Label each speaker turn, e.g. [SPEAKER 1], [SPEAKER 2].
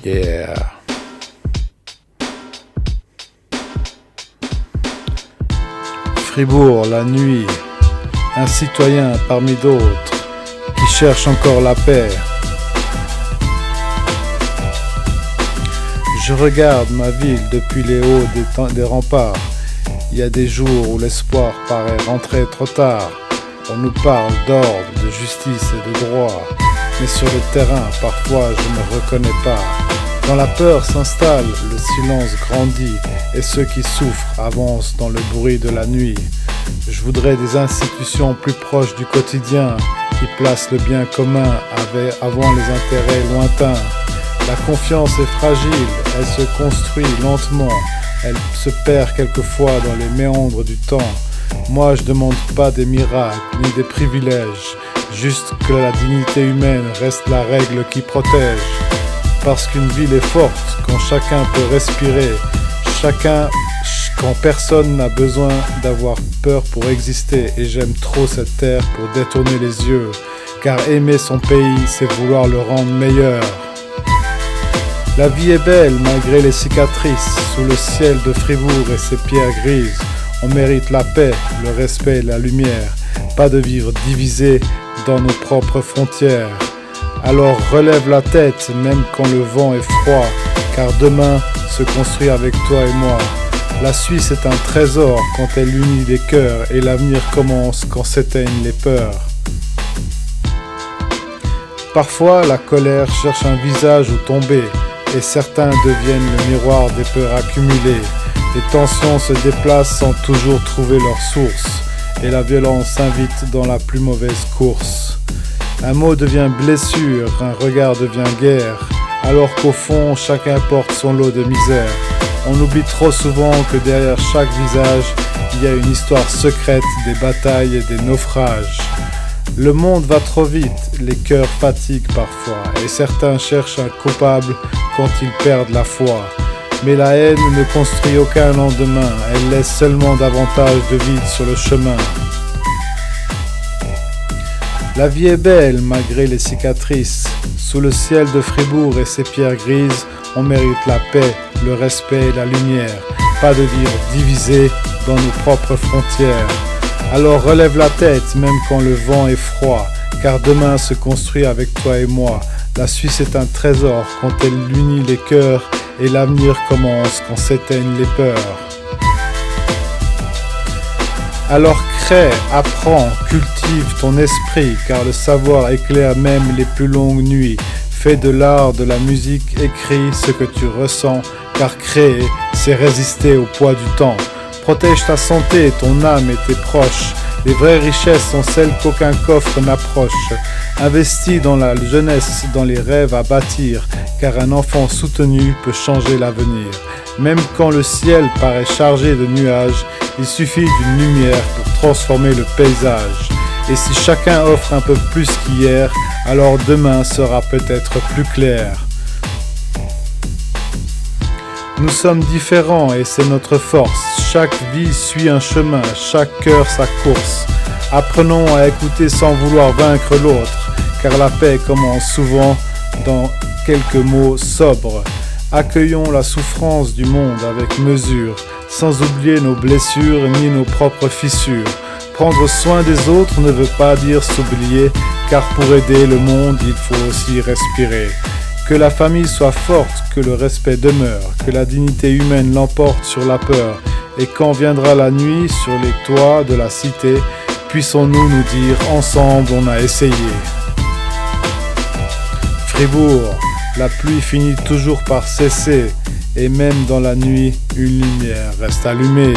[SPEAKER 1] Yeah. Fribourg, la nuit, un citoyen parmi d'autres qui cherche encore la paix. Je regarde ma ville depuis les hauts des remparts. Il y a des jours où l'espoir paraît rentrer trop tard. On nous parle d'ordre, de justice et de droit. Mais sur le terrain, parfois, je ne reconnais pas. Quand la peur s'installe, le silence grandit et ceux qui souffrent avancent dans le bruit de la nuit. Je voudrais des institutions plus proches du quotidien qui placent le bien commun avant les intérêts lointains. La confiance est fragile, elle se construit lentement, elle se perd quelquefois dans les méandres du temps. Moi je demande pas des miracles ni des privilèges, juste que la dignité humaine reste la règle qui protège. Parce qu'une ville est forte quand chacun peut respirer, quand personne n'a besoin d'avoir peur pour exister. Et j'aime trop cette terre pour détourner les yeux, car aimer son pays c'est vouloir le rendre meilleur. La vie est belle malgré les cicatrices, sous le ciel de Fribourg et ses pierres grises. On mérite la paix, le respect et la lumière, pas de vivre divisé dans nos propres frontières. Alors relève la tête même quand le vent est froid, car demain se construit avec toi et moi. La Suisse est un trésor quand elle unit les cœurs et l'avenir commence quand s'éteignent les peurs. Parfois la colère cherche un visage où tomber et certains deviennent le miroir des peurs accumulées. Les tensions se déplacent sans toujours trouver leur source et la violence s'invite dans la plus mauvaise course. Un mot devient blessure, un regard devient guerre, alors qu'au fond chacun porte son lot de misère. On oublie trop souvent que derrière chaque visage, il y a une histoire secrète, des batailles et des naufrages. Le monde va trop vite, les cœurs fatiguent parfois, et certains cherchent un coupable quand ils perdent la foi. Mais la haine ne construit aucun lendemain, elle laisse seulement davantage de vide sur le chemin. La vie est belle malgré les cicatrices. Sous le ciel de Fribourg et ses pierres grises, on mérite la paix, le respect et la lumière. Pas de vivre divisé dans nos propres frontières. Alors relève la tête même quand le vent est froid, car demain se construit avec toi et moi. La Suisse est un trésor quand elle unit les cœurs et l'avenir commence quand s'éteignent les peurs. Alors crée, apprends, cultive ton esprit, car le savoir éclaire même les plus longues nuits. Fais de l'art, de la musique, écris ce que tu ressens, car créer, c'est résister au poids du temps. Protège ta santé, ton âme et tes proches. Les vraies richesses sont celles qu'aucun coffre n'approche. Investis dans la jeunesse, dans les rêves à bâtir, car un enfant soutenu peut changer l'avenir. Même quand le ciel paraît chargé de nuages, il suffit d'une lumière pour transformer le paysage. Et si chacun offre un peu plus qu'hier, alors demain sera peut-être plus clair. Nous sommes différents et c'est notre force. Chaque vie suit un chemin, chaque cœur sa course. Apprenons à écouter sans vouloir vaincre l'autre, car la paix commence souvent dans quelques mots sobres. Accueillons la souffrance du monde avec mesure, sans oublier nos blessures ni nos propres fissures. Prendre soin des autres ne veut pas dire s'oublier, car pour aider le monde, il faut aussi respirer. Que la famille soit forte, que le respect demeure, que la dignité humaine l'emporte sur la peur. Et quand viendra la nuit sur les toits de la cité, puissons-nous nous dire ensemble on a essayé. Fribourg, la pluie finit toujours par cesser, et même dans la nuit, une lumière reste allumée.